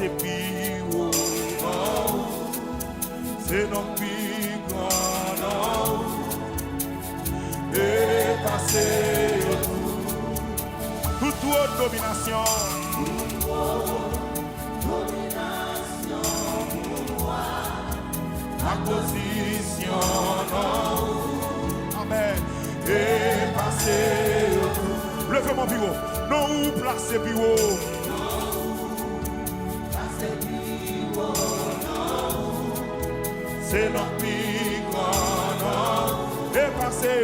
passer plus haut, non. C'est notre plus grand, non. Et passer toute haute domination. La position, non. Amen. Et passer. Levez mon bureau. Non, placez bureau. C'est notre plus grand, non. Et passer.